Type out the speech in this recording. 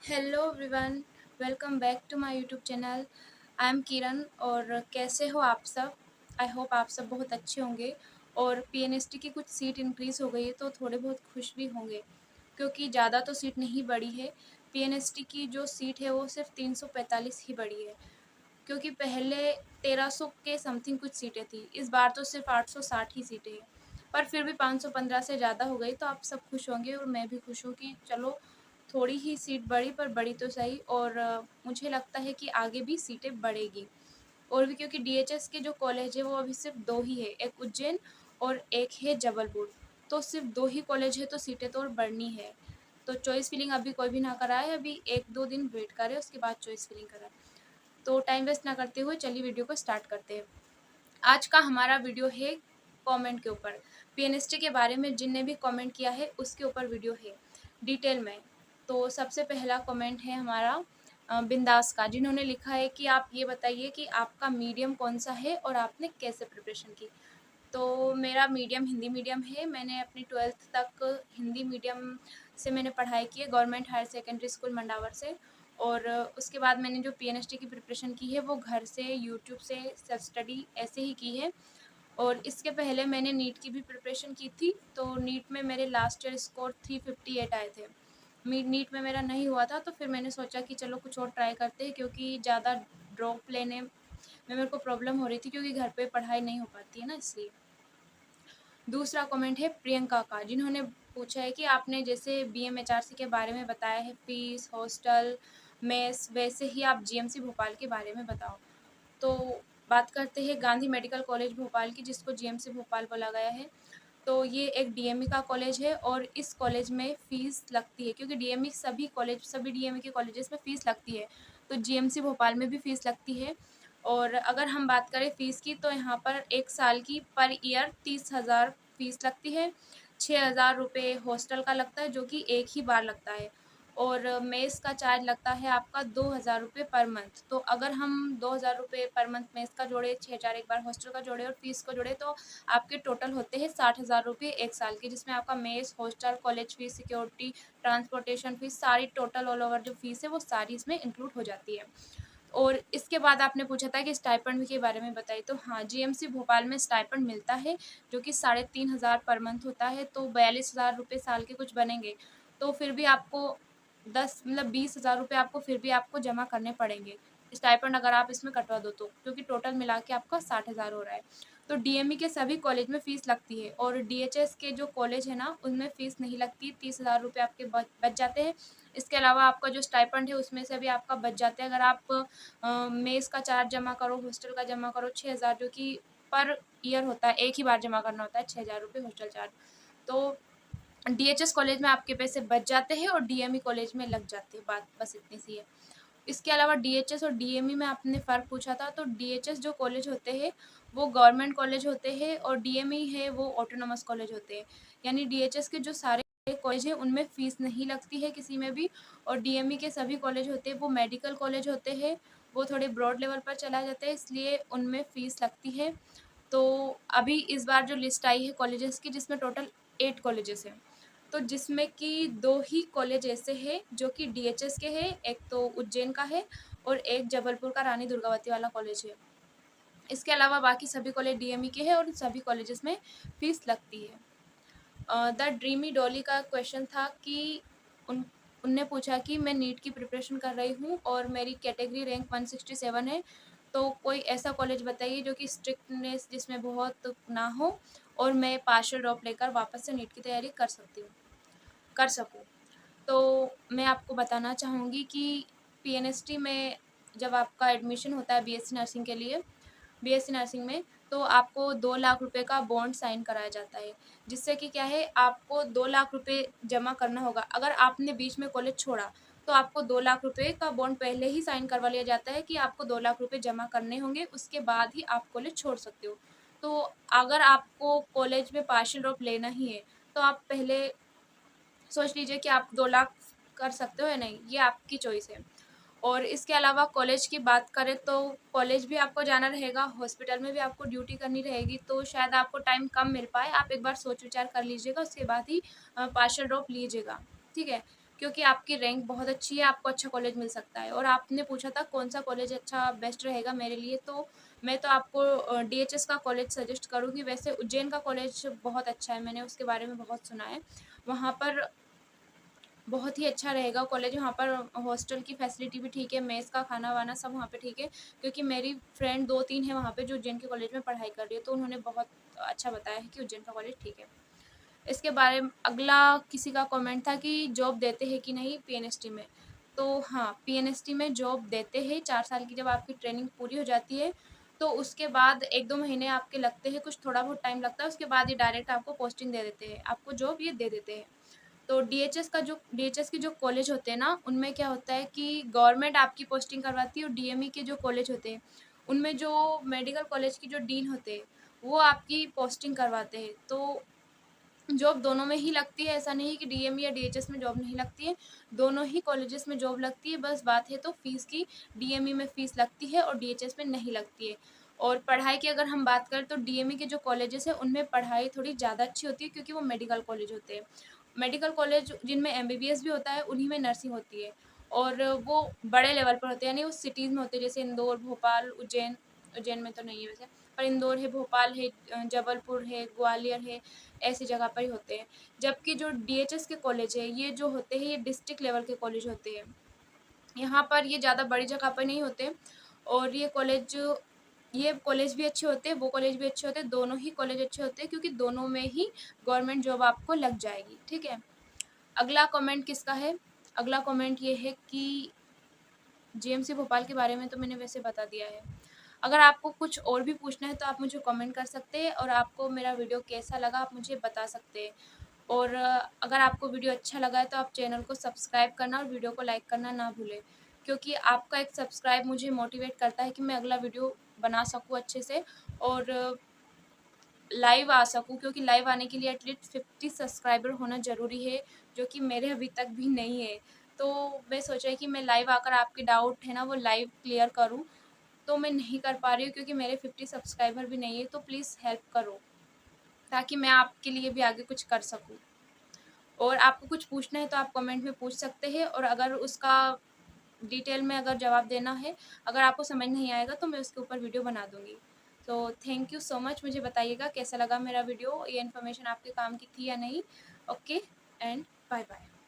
Hello everyone, welcome back to my YouTube channel. I am Kiran. और कैसे हो आप सब? आई होप आप सब बहुत अच्छे होंगे। और पीएनएसटी की कुछ सीट इंक्रीज़ हो गई है तो थोड़े बहुत खुश भी होंगे, क्योंकि ज़्यादा तो सीट नहीं बढ़ी है। पीएनएसटी की जो सीट है वो सिर्फ 345 ही बढ़ी है, क्योंकि पहले 1300 के समथिंग कुछ सीटें थी। इस बार तो सिर्फ 860 ही सीटें हैं, पर फिर भी 515 से ज़्यादा हो गई तो आप सब खुश होंगे और मैं भी खुश हूँ कि चलो थोड़ी ही सीट बढ़ी पर बढ़ी तो सही। और मुझे लगता है कि आगे भी सीटें बढ़ेगी। और भी क्योंकि डीएचएस के जो कॉलेज है वो अभी सिर्फ 2 ही है, एक उज्जैन और एक है जबलपुर। तो सिर्फ 2 ही कॉलेज है तो सीटें तो और बढ़नी है। तो चॉइस फिलिंग अभी कोई भी ना कराए, अभी 1-2 दिन वेट करे उसके बाद चॉइस फिलिंग कराए। तो टाइम वेस्ट ना करते हुए चलिए वीडियो को स्टार्ट करते हैं। आज का हमारा वीडियो है कमेंट के ऊपर। पीएनएसटी के बारे में जिनने भी कमेंट किया है उसके ऊपर वीडियो है डिटेल में। तो सबसे पहला कमेंट है हमारा बिंदास का, जिन्होंने लिखा है कि आप ये बताइए कि आपका मीडियम कौन सा है और आपने कैसे प्रिपरेशन की। तो मेरा मीडियम हिंदी मीडियम है। मैंने अपनी 12th तक हिंदी मीडियम से मैंने पढ़ाई की है, government higher secondary school Mandawar से। और उसके बाद मैंने जो पीएनएसटी की प्रिपरेशन की है वो घर से, यूट्यूब से, सेल्फ स्टडी ऐसे ही की है। और इसके पहले मैंने नीट की भी प्रिपरेशन की थी। तो नीट में मेरे लास्ट ईयर स्कोर 358 आए थे। नीट में मेरा नहीं हुआ था तो फिर मैंने सोचा कि चलो कुछ और ट्राई करते हैं, क्योंकि ज़्यादा ड्रॉप लेने में मेरे को प्रॉब्लम हो रही थी, क्योंकि घर पे पढ़ाई नहीं हो पाती है ना, इसलिए। दूसरा कमेंट है प्रियंका का, जिन्होंने पूछा है कि आपने जैसे बीएमएचआरसी के बारे में बताया है, फीस, हॉस्टल, मेस, वैसे ही आप जीएमसी भोपाल के बारे में बताओ। तो बात करते हैं गांधी मेडिकल कॉलेज भोपाल की, जिसको जीएमसी भोपाल बोला गया है। तो ये एक डीएमई का कॉलेज है और इस कॉलेज में फ़ीस लगती है, क्योंकि डीएमई सभी डीएमई के कॉलेजेस में फ़ीस लगती है। तो जीएमसी भोपाल में भी फ़ीस लगती है। और अगर हम बात करें फ़ीस की, तो यहाँ पर 1 साल की पर ईयर 30,000 फ़ीस लगती है। 6,000 रुपये हॉस्टल का लगता है, जो कि एक ही बार लगता है। और मेस का चार्ज लगता है आपका 2,000 रुपये पर मंथ। तो अगर हम 2,000 रुपये पर मंथ मेस का जोड़े, 6,000 एक बार हॉस्टल का जोड़े और फीस को जोड़े, तो आपके टोटल होते हैं 60,000 रुपये 1 साल के, जिसमें आपका mess, hostel, college fees, security, transportation fees, सारी टोटल ऑल ओवर जो फीस है वो सारी इसमें इंक्लूड हो जाती है। और इसके बाद आपने पूछा था कि स्टाइपेंड के बारे में बताइए। तो हाँ, जीएमसी भोपाल में स्टाइपेंड मिलता है, जो कि 3,500 पर मंथ होता है। तो 42,000 रुपये साल के कुछ बनेंगे। तो फिर भी आपको 20,000 रुपये आपको फिर भी आपको जमा करने पड़ेंगे, स्टाइपेंड अगर आप इसमें कटवा दो तो, क्योंकि टोटल मिला के आपका 60,000 हो रहा है। तो डीएमई के सभी कॉलेज में फ़ीस लगती है, और डीएचएस के जो कॉलेज है ना, उनमें फ़ीस नहीं लगती। 30,000 रुपये आपके बच जाते हैं। इसके अलावा आपका जो स्टाइपेंड है उसमें से भी आपका बच जाता है। अगर आप मेस का चार्ज जमा करो, हॉस्टल का जमा करो, 6,000 जो कि पर ईयर होता है, एक ही बार जमा करना होता है 6,000 रुपये हॉस्टल चार्ज। तो डीएचएस कॉलेज में आपके पैसे बच जाते हैं और डीएमई कॉलेज में लग जाते हैं। बात बस इतनी सी है। इसके अलावा डीएचएस और डीएमई में आपने फ़र्क पूछा था, तो डीएचएस जो कॉलेज होते हैं वो गवर्नमेंट कॉलेज होते हैं, और डीएमई है वो ऑटोनोमस कॉलेज होते हैं। यानी डीएचएस के जो सारे कॉलेज हैं उनमें फ़ीस नहीं लगती है किसी में भी। और डीएमई के सभी कॉलेज होते हैं वो मेडिकल कॉलेज होते हैं, वो थोड़े ब्रॉड लेवल पर चला जाता है, इसलिए उनमें फ़ीस लगती है। तो अभी इस बार जो लिस्ट आई है कॉलेजेस की, जिसमें टोटल 8 कॉलेजेस हैं। तो जिसमें कि 2 ही कॉलेज ऐसे हैं जो कि डीएचएस के हैं, एक तो उज्जैन का है और एक जबलपुर का रानी दुर्गावती वाला कॉलेज है। इसके अलावा बाकी सभी कॉलेज डीएमई के हैं और उन सभी कॉलेजेस में फ़ीस लगती है। द ड्रीमी डॉली का क्वेश्चन था कि उन उनने पूछा कि मैं नीट की प्रिपरेशन कर रही हूँ और मेरी कैटेगरी रैंक 167 है, तो कोई ऐसा कॉलेज बताइए जो कि स्ट्रिक्टनेस जिसमें बहुत ना हो और मैं पार्शियल ड्रॉप लेकर वापस से नीट की तैयारी कर सकूँ। तो मैं आपको बताना चाहूँगी कि पीएनएसटी में जब आपका एडमिशन होता है बीएससी नर्सिंग के लिए, बीएससी नर्सिंग में, तो आपको 2 लाख रुपए का बॉन्ड साइन कराया जाता है, जिससे कि क्या है, आपको 2 लाख रुपए जमा करना होगा। अगर आपने बीच में कॉलेज छोड़ा तो आपको 2 लाख रुपए का बॉन्ड पहले ही साइन करवा लिया जाता है कि आपको 2 लाख रुपए जमा करने होंगे, उसके बाद ही आप कॉलेज छोड़ सकते हो। तो अगर आपको कॉलेज में पार्शियल ड्रॉप लेना ही है तो आप पहले सोच लीजिए कि आप 2 लाख कर सकते हो या नहीं, ये आपकी चॉइस है। और इसके अलावा कॉलेज की बात करें तो कॉलेज भी आपको जाना रहेगा, हॉस्पिटल में भी आपको ड्यूटी करनी रहेगी, तो शायद आपको टाइम कम मिल पाए। आप एक बार सोच विचार कर लीजिएगा, उसके बाद ही पार्शियल ड्रॉप लीजिएगा, ठीक है? क्योंकि आपकी रैंक बहुत अच्छी है, आपको अच्छा कॉलेज मिल सकता है। और आपने पूछा था कौन सा कॉलेज अच्छा बेस्ट रहेगा मेरे लिए, तो मैं तो आपको डीएचएस का कॉलेज सजेस्ट करूँगी। वैसे उज्जैन का कॉलेज बहुत अच्छा है, मैंने उसके बारे में बहुत सुना है। वहाँ पर बहुत ही अच्छा रहेगा कॉलेज, वहाँ पर हॉस्टल की फैसिलिटी भी ठीक है, मेस का खाना-वाना सब वहाँ पे ठीक है, क्योंकि मेरी फ्रेंड 2-3 है वहाँ पे जो उज्जैन के कॉलेज में पढ़ाई कर रही है, तो उन्होंने बहुत अच्छा बताया है कि उज्जैन का कॉलेज ठीक है। इसके बारे में अगला किसी का कमेंट था कि जॉब देते हैं कि नहीं पीएनएसटी में। तो हाँ, पीएनएसटी में जॉब देते हैं, 4 साल की जब आपकी ट्रेनिंग पूरी हो जाती है, तो उसके बाद 1-2 महीने आपके लगते हैं, कुछ थोड़ा बहुत टाइम लगता है, उसके बाद ये डायरेक्ट आपको पोस्टिंग दे देते हैं, आपको जॉब ये दे देते हैं। तो डीएचएस के जो कॉलेज होते हैं ना, उनमें क्या होता है कि गवर्नमेंट आपकी पोस्टिंग करवाती है, और डीएमई के जो कॉलेज होते हैं, उनमें जो मेडिकल कॉलेज की जो डीन होते हैं, वो आपकी पोस्टिंग करवाते हैं। तो जॉब दोनों में ही लगती है, ऐसा नहीं है कि डीएमई या डीएचएस में जॉब नहीं लगती है, दोनों ही कॉलेजेस में जॉब लगती है। बस बात है तो फीस की, डीएमई में फीस लगती है और डीएचएस में नहीं लगती है। और पढ़ाई की अगर हम बात करें तो डीएमई के जो कॉलेजेस हैं उनमें पढ़ाई थोड़ी ज़्यादा अच्छी होती है, क्योंकि वो मेडिकल कॉलेज होते हैं। मेडिकल कॉलेज जिनमें एमबीबीएस भी होता है, उन्हीं में नर्सिंग होती है, और वो बड़े लेवल पर होते हैं, यानी वो सिटीज़ में होते हैं, जैसे इंदौर, भोपाल, उज्जैन। उज्जैन में तो नहीं है वैसे, पर इंदौर है, भोपाल है, जबलपुर है, ग्वालियर है, ऐसी जगह पर ही होते हैं। जबकि जो डीएचएस के कॉलेज है, ये जो होते हैं ये डिस्ट्रिक्ट लेवल के कॉलेज होते हैं, यहाँ पर ये ज़्यादा बड़ी जगह पर नहीं होते। और ये कॉलेज भी अच्छे होते हैं, वो कॉलेज भी अच्छे होते हैं, दोनों ही कॉलेज अच्छे होते हैं, क्योंकि दोनों में ही गवर्नमेंट जॉब आपको लग जाएगी, ठीक है। अगला कमेंट किसका है? अगला कमेंट ये है कि जेएमसी भोपाल के बारे में तो मैंने वैसे बता दिया है। अगर आपको कुछ और भी पूछना है तो आप मुझे कमेंट कर सकते हैं, और आपको मेरा वीडियो कैसा लगा आप मुझे बता सकते हैं। और अगर आपको वीडियो अच्छा लगा है तो आप चैनल को सब्सक्राइब करना और वीडियो को लाइक करना ना भूलें, क्योंकि आपका एक सब्सक्राइब मुझे मोटिवेट करता है कि मैं अगला वीडियो बना सकूँ अच्छे से, और लाइव आ सकूँ, क्योंकि लाइव आने के लिए एटलीस्ट 50 सब्सक्राइबर होना ज़रूरी है, जो कि मेरे अभी तक भी नहीं है। तो मैं सोच रही कि मैं लाइव आकर आपके डाउट है ना वो लाइव क्लियर करूँ, तो मैं नहीं कर पा रही हूँ, क्योंकि मेरे 50 सब्सक्राइबर भी नहीं है। तो प्लीज़ हेल्प करो, ताकि मैं आपके लिए भी आगे कुछ कर सकूँ। और आपको कुछ पूछना है तो आप कमेंट में पूछ सकते हैं, और अगर उसका डिटेल में अगर जवाब देना है, अगर आपको समझ नहीं आएगा तो मैं उसके ऊपर वीडियो बना दूँगी। तो थैंक यू सो मच, मुझे बताइएगा कैसा लगा मेरा वीडियो, ये इन्फॉर्मेशन आपके काम की थी या नहीं। Okay and bye bye.